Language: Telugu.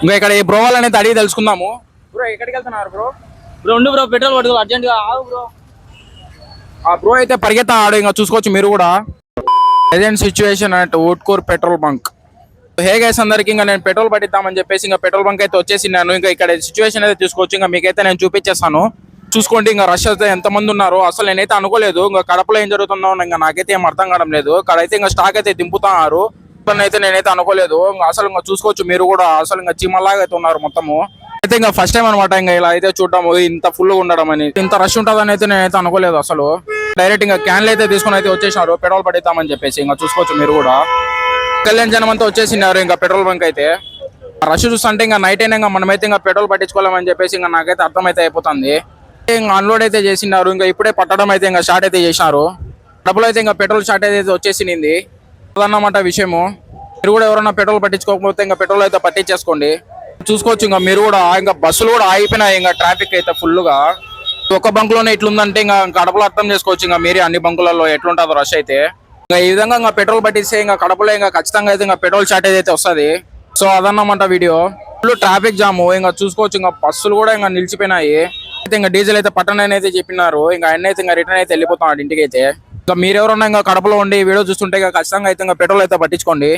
ఇంకా ఇక్కడ ఈ బ్రో వాళ్ళని అయితే అడిగి తెలుసుకుందాము. బ్రో ఎక్కడికి వెళ్తున్నారు బ్రో? బ్రో ఉండు బ్రో, పెట్రోల్ పడుతు అర్జెంట్ గా ఆగు బ్రో. ఆ బ్రో అయితే పరిగెత్తాడు, ఇంకా చూసుకోవచ్చు మీరు కూడా. ప్రజెంట్ సిచ్యువేషన్ అట్ వుడ్కోర్ పెట్రోల్ బంక్. హే గైస్ అందరికి, ఇంకా నేను పెట్రోల్ పట్టిద్దామని చెప్పేసి ఇంకా పెట్రోల్ బంక్ అయితే వచ్చేసినాను. ఇంకా ఇక్కడ సిచ్యువేషన్ అయితే చూసుకోవచ్చు, ఇంకా మీకైతే నేను చూపించేస్తాను. చూసుకోండి ఇంకా రష్ అయితే ఎంతమంది ఉన్నారు అసలు నేనైతే అనుకోలేదు. ఇంకా కడపలో ఏం జరుగుతుందో ఇంకా నాకైతే ఏం అర్థం కావడం లేదు. అయితే ఇంకా స్టాక్ అయితే దింపుతున్నారు అయితే నేనైతే అనుకోలేదు. ఇంకా అసలు ఇంకా చూసుకోవచ్చు మీరు కూడా, అసలు ఇంకా చీమలాగా అయితే ఉన్నారు మొత్తము. అయితే ఇంకా ఫస్ట్ టైం అనమాట ఇంకా ఇలా అయితే చూడడం, ఇంత ఫుల్ గా ఉండడం అని, ఇంత రష్ ఉంటుందని అయితే నేనైతే అనుకోలేదు అసలు. డైరెక్ట్ ఇంకా క్యాన్లు అయితే తీసుకుని అయితే వచ్చేసినారు పెట్రోల్ పడిద్దామని చెప్పేసి. ఇంకా చూసుకోవచ్చు మీరు కూడా, కళ్యాణ్ జనం అంతా వచ్చేసినారు ఇంకా పెట్రోల్ బంక్ అయితే. రష్ చూస్తుంటే ఇంకా నైట్ అయినా ఇంకా మనమైతే ఇంకా పెట్రోల్ పట్టించుకోవాలని చెప్పేసి ఇంకా నాకైతే అర్థమైతే అయిపోతుంది. ఇంకా అన్లోడ్ అయితే చేసినారు, ఇంకా ఇప్పుడే పట్టడం అయితే ఇంకా స్టార్ట్ అయితే చేసినారు. డబ్బులు అయితే ఇంకా పెట్రోల్ స్టార్ట్ అయితే వచ్చేసింది అదన్నమాట విషయము. మీరు కూడా ఎవరైనా పెట్రోల్ పట్టించుకోకపోతే ఇంకా పెట్రోల్ అయితే పట్టించేసుకోండి. చూసుకోవచ్చు ఇంకా మీరు కూడా, ఇంకా బస్సులు కూడా ఆగిపోయినాయి, ఇంకా ట్రాఫిక్ అయితే ఫుల్ గా. ఒక బంక్ లోనే ఇట్లుందంటే ఇంకా కడపలో అర్థం చేసుకోవచ్చు ఇంకా మీరే అన్ని బంకులలో ఎట్లుంటుందో రష్ అయితే. ఇంకా ఈ విధంగా ఇంకా పెట్రోల్ పట్టిస్తే ఇంకా కడపలో ఇంకా ఖచ్చితంగా అయితే ఇంకా పెట్రోల్ షార్టేజ్ అయితే వస్తుంది. సో అదన్నమాట వీడియో. ఫుల్ ట్రాఫిక్ జాము, ఇంకా చూసుకోవచ్చు ఇంకా బస్సులు కూడా ఇంకా నిలిచిపోయినాయి. అయితే ఇంకా డీజిల్ అయితే పట్టణం అయితే చెప్పినారు. ఇంకా ఆయన అయితే ఇంకా రిటర్న్ అయితే వెళ్ళిపోతున్నాడు ఇంటికి అయితే. ఇంకా మీరెవరన్నా ఇంకా కడపలో ఉండి వీడియో చూస్తుంటే ఖచ్చితంగా అయితే ఇంకా పెట్రోల్ అయితే పట్టించుకోండి.